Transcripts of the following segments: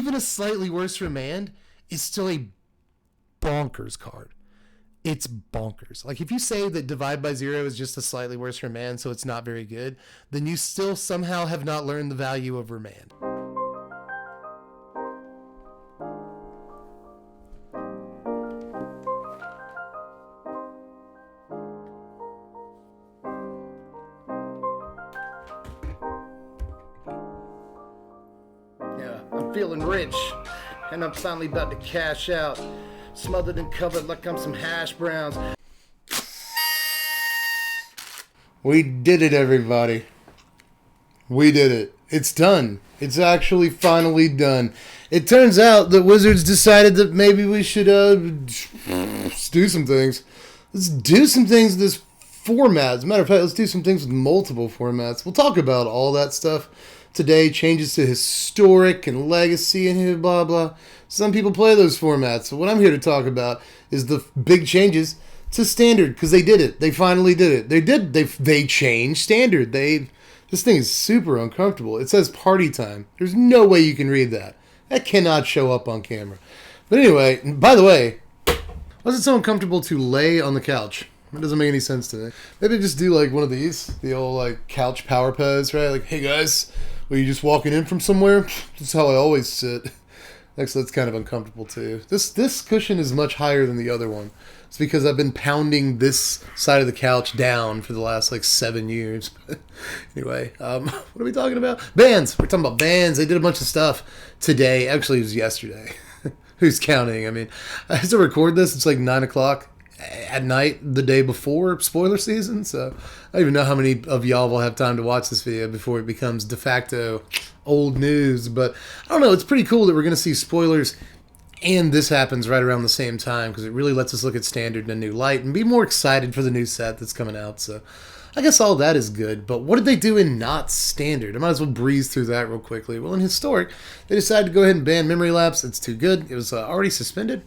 even a slightly worse remand is still a bonkers card. It's bonkers. Like, if you say that Divide by Zero is just a slightly worse remand, so it's not very good, then you still somehow have not learned the value of remand. Yeah, I'm feeling rich, and I'm finally about to cash out. Smothered and covered like I'm some hash browns. We did it, everybody. We did it. It's done. It's actually finally done. It turns out that Wizards decided that maybe we should do some things. Let's do some things with this format. As a matter of fact, let's do some things with multiple formats. We'll talk about all that stuff today. Changes to Historic and Legacy and blah, blah. Some people play those formats. So what I'm here to talk about is the big changes to Standard, because they did it. They finally did it. They changed Standard. This thing is super uncomfortable. It says party time. There's no way you can read that. That cannot show up on camera. But anyway, by the way, why is it so uncomfortable to lay on the couch? It doesn't make any sense to me. Maybe just do like one of these, the old like couch power pose, right? Like, hey guys, were you just walking in from somewhere? This is how I always sit. Actually, that's kind of uncomfortable too. This cushion is much higher than the other one. It's because I've been pounding this side of the couch down for the last like 7 years. Anyway, what are we talking about? Bands. We're talking about bands. They did a bunch of stuff today. Actually, it was yesterday. Who's counting? I mean, I have to record this. It's like 9 o'clock at night the day before spoiler season. So I don't even know how many of y'all will have time to watch this video before it becomes de facto old news. But I don't know. It's pretty cool that we're going to see spoilers and this happens right around the same time, because it really lets us look at Standard in a new light and be more excited for the new set that's coming out. So I guess all that is good. But what did they do in not Standard? I might as well breeze through that real quickly. Well, in Historic, they decided to go ahead and ban Memory Lapse. It's too good. It was already suspended.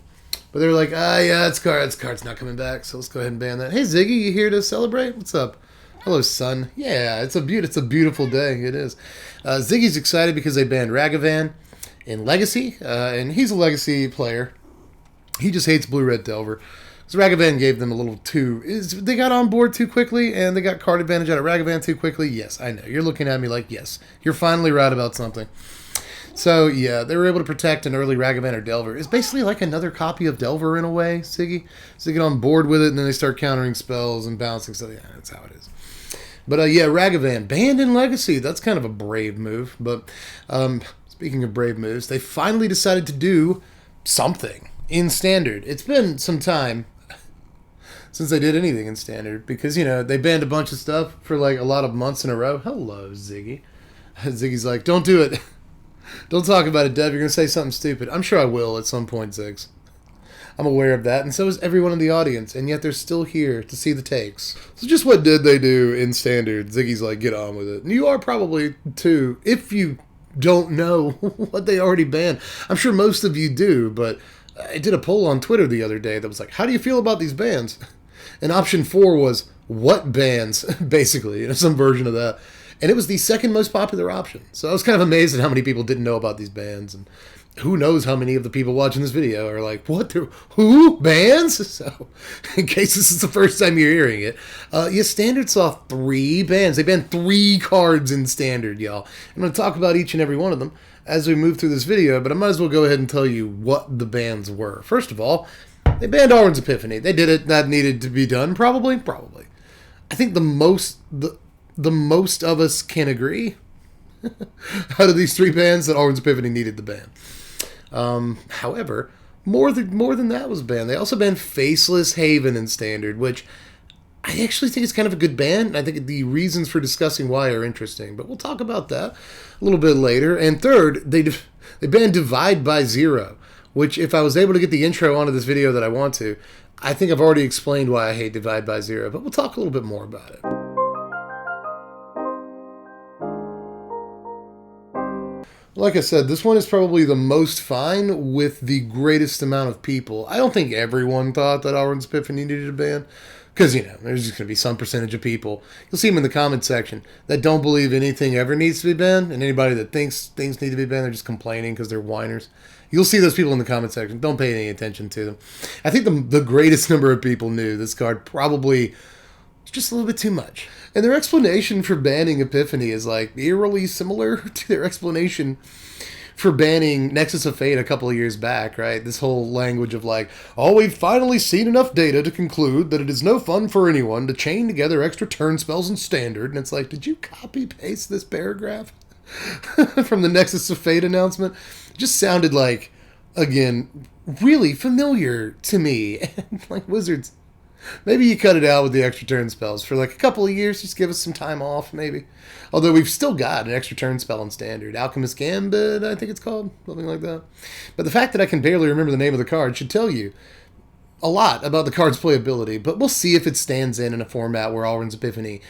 But they were like, yeah, it's card's not coming back, so let's go ahead and ban that. Hey, Ziggy, you here to celebrate? What's up? Hello, son. Yeah, it's a beautiful day. It is. Ziggy's excited because they banned Ragavan in Legacy, and he's a Legacy player. He just hates Blue-Red Delver. So Ragavan gave them a little they got on board too quickly, and they got card advantage out of Ragavan too quickly. Yes, I know. You're looking at me like, yes, you're finally right about something. So, yeah, they were able to protect an early Ragavan or Delver. It's basically like another copy of Delver in a way, Siggy. So they get on board with it, and then they start countering spells and bouncing. So, yeah, that's how it is. But, yeah, Ragavan, banned in Legacy. That's kind of a brave move. But, speaking of brave moves, they finally decided to do something in Standard. It's been some time since they did anything in Standard because, you know, they banned a bunch of stuff for, like, a lot of months in a row. Hello, Ziggy. Ziggy's like, don't do it. Don't talk about it, Dev. You're going to say something stupid. I'm sure I will at some point, Ziggs. I'm aware of that, and so is everyone in the audience, and yet they're still here to see the takes. So just what did they do in Standard? Ziggy's like, get on with it. And you are probably, too, if you don't know what they already banned. I'm sure most of you do, but I did a poll on Twitter the other day that was like, how do you feel about these bans? And option 4 was, what bans? Basically, you know, some version of that. And it was the second most popular option. So I was kind of amazed at how many people didn't know about these bans. And who knows how many of the people watching this video are like, what? Who? Bans? So in case this is the first time you're hearing it, Standard saw 3 bans. They banned 3 cards in Standard, y'all. I'm going to talk about each and every one of them as we move through this video, but I might as well go ahead and tell you what the bans were. First of all, they banned Alrund's Epiphany. They did it. That needed to be done. Probably. I think the most of us can agree out of these 3 bans that Alrund's Epiphany needed the ban. However, more than that was banned. They also banned Faceless Haven in Standard, which I actually think is kind of a good ban. I think the reasons for discussing why are interesting, but we'll talk about that a little bit later. And third, they banned Divide by Zero, which if I was able to get the intro onto this video that I want to, I think I've already explained why I hate Divide by Zero, but we'll talk a little bit more about it. Like I said, this one is probably the most fine with the greatest amount of people. I don't think everyone thought that Alrund's Epiphany needed a ban. Because, there's just going to be some percentage of people, you'll see them in the comment section, that don't believe anything ever needs to be banned, and anybody that thinks things need to be banned, they're just complaining because they're whiners. You'll see those people in the comment section. Don't pay any attention to them. I think the greatest number of people knew this card probably just a little bit too much. And their explanation for banning Epiphany is like eerily similar to their explanation for banning Nexus of Fate a couple of years back, right? This whole language of like, oh, we've finally seen enough data to conclude that it is no fun for anyone to chain together extra turn spells in Standard. And it's like, did you copy-paste this paragraph from the Nexus of Fate announcement? It just sounded like, again, really familiar to me. Like, Wizards, maybe you cut it out with the extra turn spells for like a couple of years. Just give us some time off, maybe. Although we've still got an extra turn spell in Standard. Alchemist Gambit, I think it's called. Something like that. But the fact that I can barely remember the name of the card should tell you a lot about the card's playability. But we'll see if it stands in a format where Alrund's Epiphany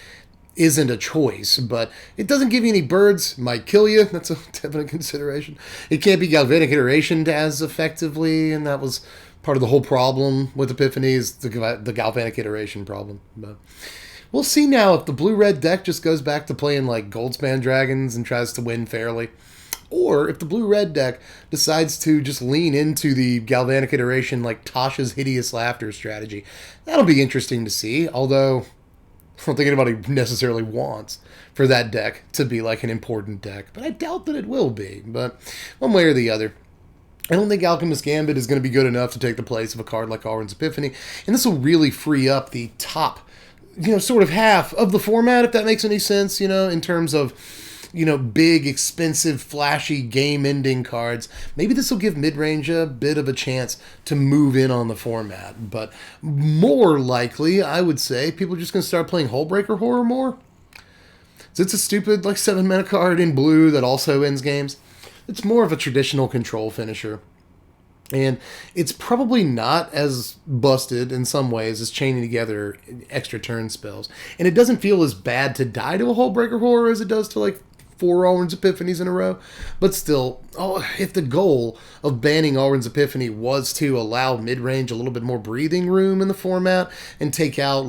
isn't a choice. But it doesn't give you any birds. Might kill you. That's a definite consideration. It can't be Galvanic Iteration as effectively. And that was part of the whole problem with Epiphany, is the Galvanic Iteration problem. But we'll see now if the blue-red deck just goes back to playing like Goldspan Dragons and tries to win fairly. Or if the blue-red deck decides to just lean into the Galvanic Iteration like Tasha's Hideous Laughter strategy. That'll be interesting to see, although I don't think anybody necessarily wants for that deck to be like an important deck. But I doubt that it will be, but one way or the other. I don't think Alchemist Gambit is going to be good enough to take the place of a card like Alrund's Epiphany, and this will really free up the top, sort of half of the format, if that makes any sense, in terms of, big, expensive, flashy, game-ending cards. Maybe this will give mid-range a bit of a chance to move in on the format, but more likely, I would say, people are just going to start playing Hullbreaker Horror more. So it's a stupid, 7-mana card in blue that also ends games. It's more of a traditional control finisher. And it's probably not as busted in some ways as chaining together extra turn spells. And it doesn't feel as bad to die to a Hullbreaker Horror as it does to 4 Alrund's Epiphanies in a row. But still, if the goal of banning Alrund's Epiphany was to allow mid-range a little bit more breathing room in the format and take out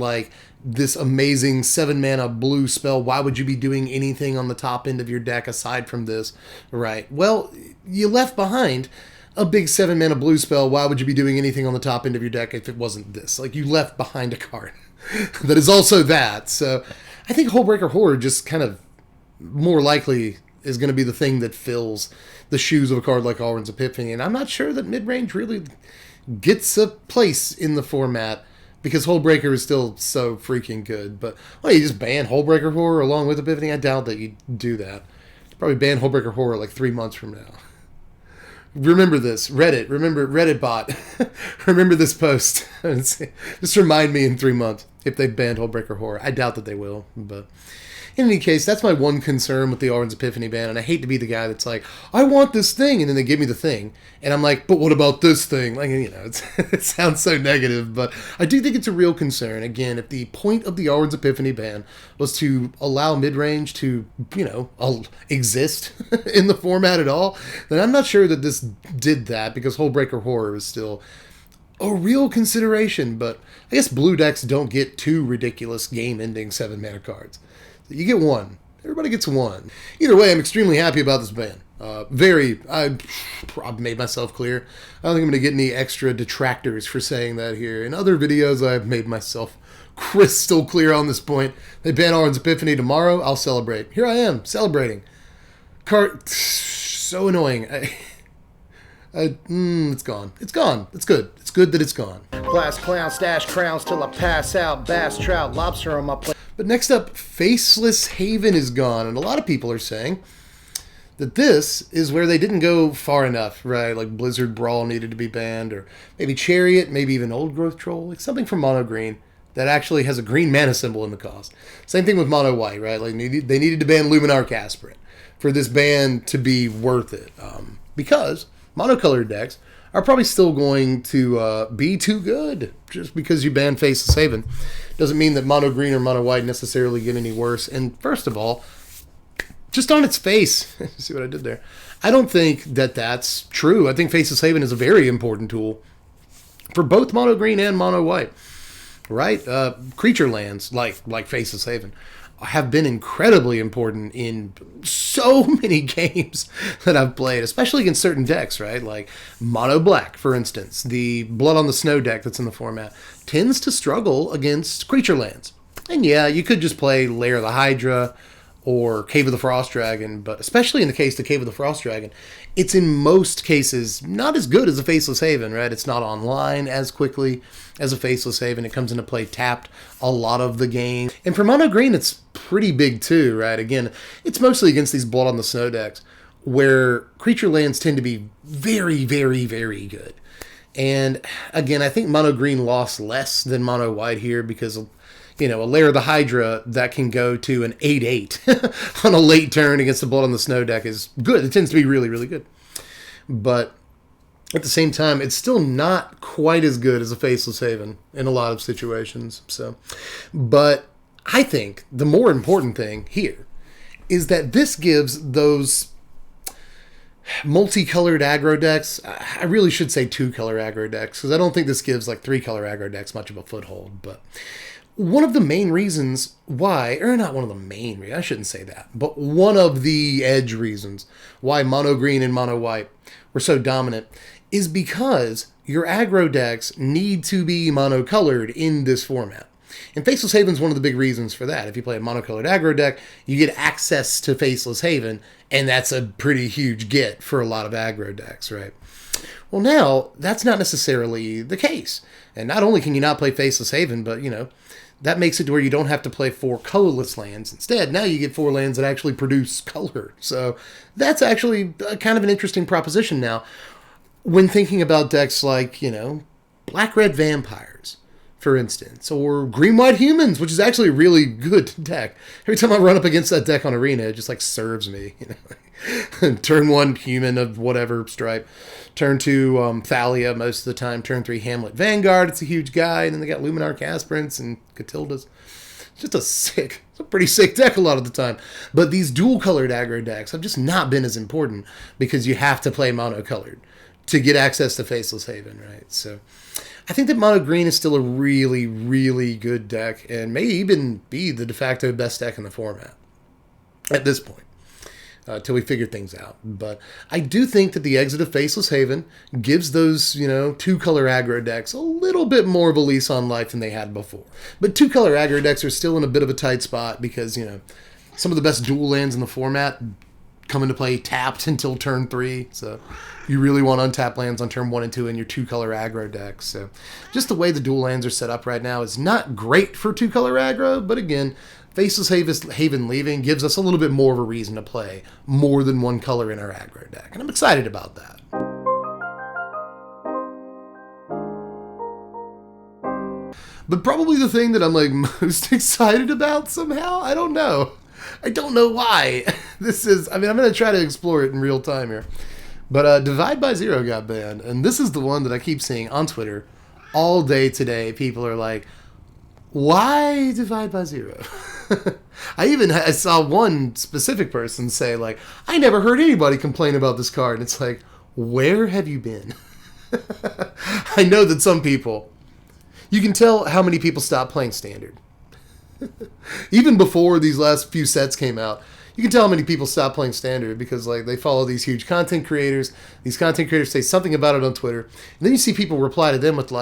this amazing 7-mana blue spell, why would you be doing anything on the top end of your deck aside from this? Right. Well, you left behind a big 7-mana blue spell. Why would you be doing anything on the top end of your deck if it wasn't this? You left behind a card that is also that. So I think Hullbreaker Horror just kind of more likely is going to be the thing that fills the shoes of a card like Alrund's Epiphany. And I'm not sure that mid-range really gets a place in the format, because Hullbreaker is still so freaking good. But, you just ban Hullbreaker Horror along with Epiphany? I doubt that you'd do that. You'd probably ban Hullbreaker Horror 3 months from now. Remember this. Reddit. Remember, Reddit bot. Remember this post. Just remind me in 3 months if they banned Hullbreaker Horror. I doubt that they will, but in any case, that's my one concern with the Alrund's Epiphany ban, and I hate to be the guy that's like, I want this thing, and then they give me the thing, and I'm like, but what about this thing? It sounds so negative, but I do think it's a real concern. Again, if the point of the Alrund's Epiphany ban was to allow mid-range to, exist in the format at all, then I'm not sure that this did that, because Hullbreaker Horror is still a real consideration, but I guess blue decks don't get 2 ridiculous game-ending 7-mana cards. You get 1. Everybody gets 1. Either way, I'm extremely happy about this ban. I've made myself clear. I don't think I'm going to get any extra detractors for saying that here. In other videos, I've made myself crystal clear on this point. They ban Alrund's Epiphany tomorrow, I'll celebrate. Here I am, celebrating. So annoying. It's gone. It's gone. It's good. It's good that it's gone. Glass clown, stash crowns till I pass out. Bass, trout, lobster on my plate. But next up, Faceless Haven is gone, and a lot of people are saying that this is where they didn't go far enough, right? Blizzard Brawl needed to be banned, or maybe Chariot, maybe even Old Growth Troll, something from Mono Green that actually has a green mana symbol in the cost. Same thing with Mono White, right? They needed to ban Luminarch Aspirant for this ban to be worth it, because monocolored decks are probably still going to be too good. Just because you ban Faceless Haven doesn't mean that mono green or mono white necessarily get any worse. And first of all, just on its face, see what I did there? I don't think that that's true. I think Faceless Haven is a very important tool for both mono green and mono white. right? Creature lands like Faceless Haven have been incredibly important in so many games that I've played, especially against certain decks, right? Like Mono Black, for instance. The Blood on the Snow deck that's in the format tends to struggle against creature lands. And yeah, you could just play Lair of the Hydra or Cave of the Frost Dragon, but especially in the case of Cave of the Frost Dragon, it's in most cases not as good as a Faceless Haven, right? It's not online as quickly as a Faceless Haven. It comes into play tapped a lot of the game. And for mono green, it's pretty big too, right? Again, it's mostly against these Blood on the Snow decks where creature lands tend to be very, very, very good. And again, I think mono green lost less than mono white here because a Lair of the Hydra that can go to an 8/8 on a late turn against the Blood on the Snow deck is good. It tends to be really, really good. But at the same time, it's still not quite as good as a Faceless Haven in a lot of situations. But I think the more important thing here is that this gives those multicolored aggro decks, I really should say 2-color aggro decks, because I don't think this gives like 3-color aggro decks much of a foothold, but one of the main reasons why, or not one of the main reasons, I shouldn't say that, but one of the edge reasons why mono green and mono white were so dominant is because your aggro decks need to be monocolored in this format. And Faceless Haven is one of the big reasons for that. If you play a monocolored aggro deck, you get access to Faceless Haven, and that's a pretty huge get for a lot of aggro decks, right? Well, now, that's not necessarily the case. And not only can you not play Faceless Haven, but, that makes it to where you don't have to play 4 colorless lands. Instead, now you get 4 lands that actually produce color. So that's actually kind of an interesting proposition now when thinking about decks like, Black-Red Vampires, for instance, or Green-White Humans, which is actually a really good deck. Every time I run up against that deck on Arena, it just serves me. Turn 1 Human of whatever stripe. Turn 2 Thalia most of the time. Turn 3 Hamlet Vanguard. It's a huge guy. And then they got Luminar Casprints and Catildas. It's just it's a pretty sick deck a lot of the time. But these dual-colored aggro decks have just not been as important because you have to play monocolored to get access to Faceless Haven, right? So I think that mono green is still a really, really good deck and may even be the de facto best deck in the format at this point. Till we figure things out. But I do think that the exit of Faceless Haven gives those, 2-color aggro decks a little bit more of a lease on life than they had before. But 2-color aggro decks are still in a bit of a tight spot because, some of the best dual lands in the format come into play tapped until turn 3. So you really want untapped lands on turn 1 and 2 in your 2-color aggro decks. So just the way the dual lands are set up right now is not great for 2-color aggro, but again, Faceless Haven leaving gives us a little bit more of a reason to play more than one color in our aggro deck. And I'm excited about that. But probably the thing that I'm most excited about somehow, I don't know why. I'm going to try to explore it in real time here. But Divide by Zero got banned. And this is the one that I keep seeing on Twitter all day today. People are like, why Divide by Zero? I saw one specific person say, I never heard anybody complain about this card. And it's like, where have you been? I know that some people, you can tell how many people stopped playing Standard. Even before these last few sets came out, you can tell how many people stopped playing Standard because they follow these huge content creators. These content creators say something about it on Twitter. And then you see people reply to them with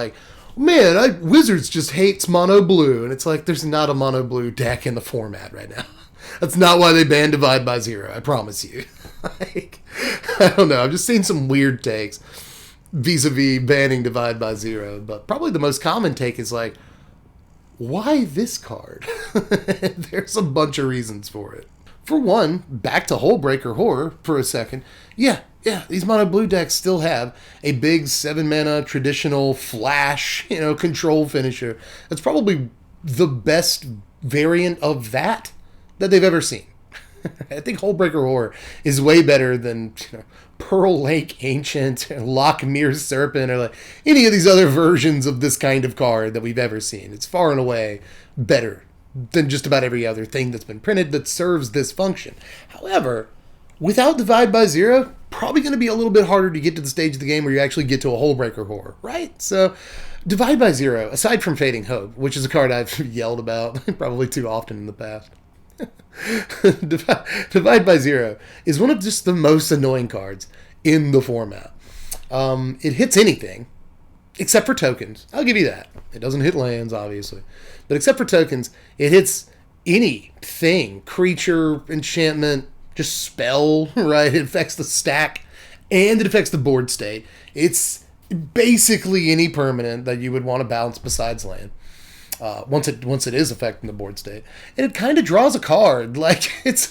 man, Wizards just hates mono blue. And it's there's not a mono blue deck in the format right now. That's not why they banned Divide by Zero, I promise you. I don't know. I've just seen some weird takes vis-a-vis banning Divide by Zero. But probably the most common take is why this card? There's a bunch of reasons for it. For one, back to Hullbreaker Horror for a second. Yeah, these mono blue decks still have a big 7-mana traditional flash, control finisher. That's probably the best variant of that they've ever seen. I think Hullbreaker Horror is way better than Pearl Lake Ancient, or Lochmere Serpent, or any of these other versions of this kind of card that we've ever seen. It's far and away better than just about every other thing that's been printed that serves this function. However, without Divide by Zero, probably going to be a little bit harder to get to the stage of the game where you actually get to a Hullbreaker Horror, right? So Divide by Zero, aside from Fading Hope, which is a card I've yelled about probably too often in the past, Divide by Zero is one of just the most annoying cards in the format. It hits anything, except for tokens. I'll give you that. It doesn't hit lands, obviously. But except for tokens, it hits anything. Creature, enchantment, just spell, right? It affects the stack, and it affects the board state. It's basically any permanent that you would want to bounce besides land. Once it is affecting the board state, and it kind of draws a card. Like it's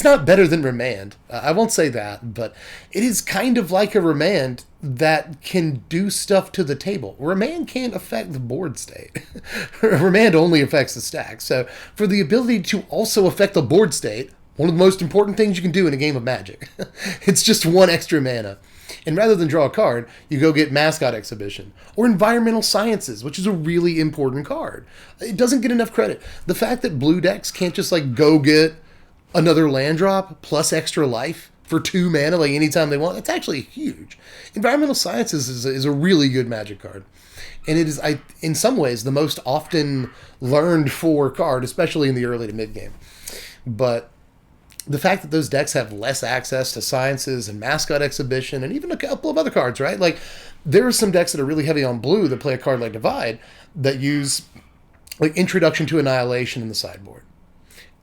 not better than Remand. I won't say that, but it is kind of like a Remand that can do stuff to the table. Remand can't affect the board state. Remand only affects the stack. So for the ability to also affect the board state, one of the most important things you can do in a game of Magic, it's just one extra mana. And rather than draw a card, you go get Mascot Exhibition or Environmental Sciences, which is a really important card. It doesn't get enough credit. The fact that blue decks can't just like go get another land drop plus extra life for 2 mana like anytime they want, that's actually huge. Environmental Sciences is a really good Magic card. And it is, in some ways, the most often learned for card, especially in the early to mid game. But the fact that those decks have less access to Sciences and Mascot Exhibition and even a couple of other cards, right? Like, there are some decks that are really heavy on blue that play a card like Divide that use, like, Introduction to Annihilation in the sideboard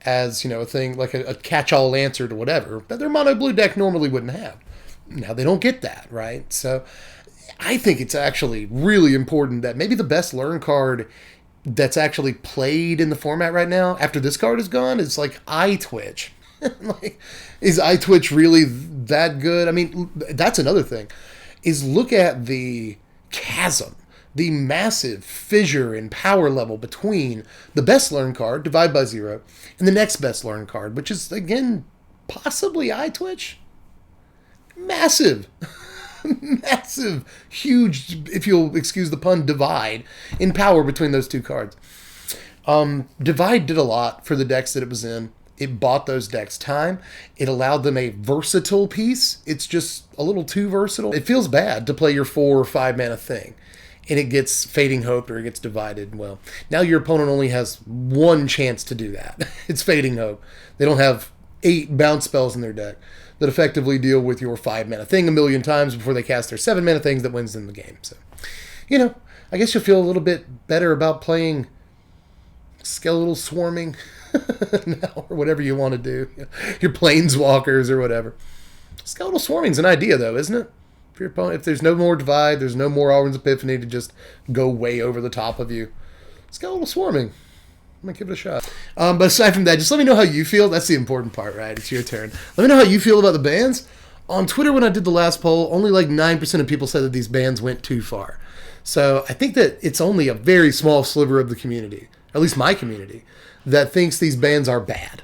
as, you know, a thing, like a catch-all answer to whatever that their mono blue deck normally wouldn't have. Now, they don't get that, right? So, I think it's actually really important that maybe the best learn card that's actually played in the format right now, after this card is gone, is, like, Eye Twitch. Like, is Eye Twitch really that good? I mean, that's another thing. Is look at the chasm, the massive fissure in power level between the best learn card, Divide by Zero, and the next best learn card, which is, again, possibly Eye Twitch. Massive. Massive, huge, if you'll excuse the pun, divide in power between those two cards. Divide did a lot for the decks that it was in. It bought those decks time. It allowed them a versatile piece. It's just a little too versatile. It feels bad to play your 4 or 5 mana thing, and it gets Fading Hope or it gets divided. Well, now your opponent only has one chance to do that. It's Fading Hope. They don't have 8 bounce spells in their deck that effectively deal with your 5 mana thing a million times before they cast their 7 mana things that wins them the game. So, you know, I guess you'll feel a little bit better about playing Skeletal Swarming now, or whatever you want to do. Your Planeswalkers or whatever. Skeletal Swarming's an idea, though, isn't it? For your opponent, if there's no more Divide, there's no more Alrund's Epiphany to just go way over the top of you. Skeletal Swarming. I'm going to give it a shot. But aside from that, just let me know how you feel. That's the important part, right? It's your turn. Let me know how you feel about the bans. On Twitter, when I did the last poll, only like 9% of people said that these bans went too far. So I think that it's only a very small sliver of the community, at least my community, that thinks these bans are bad.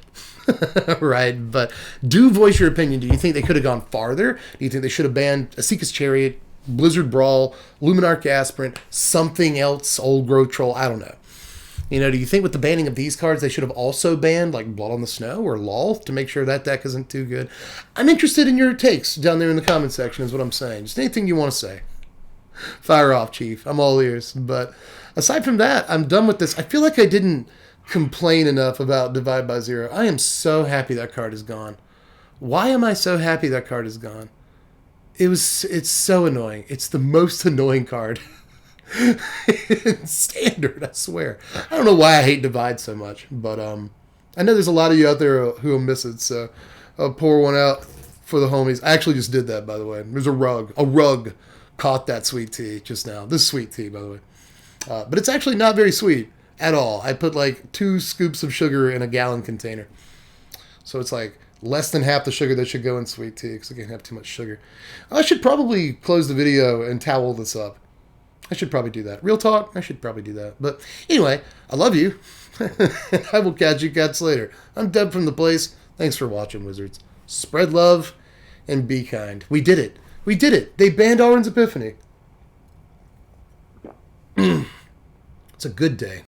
Right? But do voice your opinion. Do you think they could have gone farther? Do you think they should have banned Asika's Chariot, Blizzard Brawl, Luminarch Aspirant, something else, Old Growth Troll? I don't know. You know, do you think with the banning of these cards, they should have also banned, like, Blood on the Snow or LOL to make sure that deck isn't too good? I'm interested in your takes down there in the comment section is what I'm saying. Just anything you want to say. Fire off, Chief. I'm all ears. But aside from that, I'm done with this. I feel like I didn't complain enough about Divide by Zero. I am so happy that card is gone. Why am I so happy that card is gone? It's so annoying. It's the most annoying card. Standard, I swear. I don't know why I hate Divide so much, but I know there's a lot of you out there who will miss it, so I'll pour one out for the homies. I actually just did that, by the way. There's a rug. A rug caught that sweet tea just now. This is sweet tea, by the way. But it's actually not very sweet at all. I put like 2 scoops of sugar in a gallon container. So it's like less than half the sugar that should go in sweet tea because I can't have too much sugar. I should probably close the video and towel this up. I should probably do that. Real talk, I should probably do that. But anyway, I love you. I will catch you cats later. I'm Deb from The Place. Thanks for watching, Wizards. Spread love and be kind. We did it. We did it. They banned Alrund's Epiphany. It's a good day.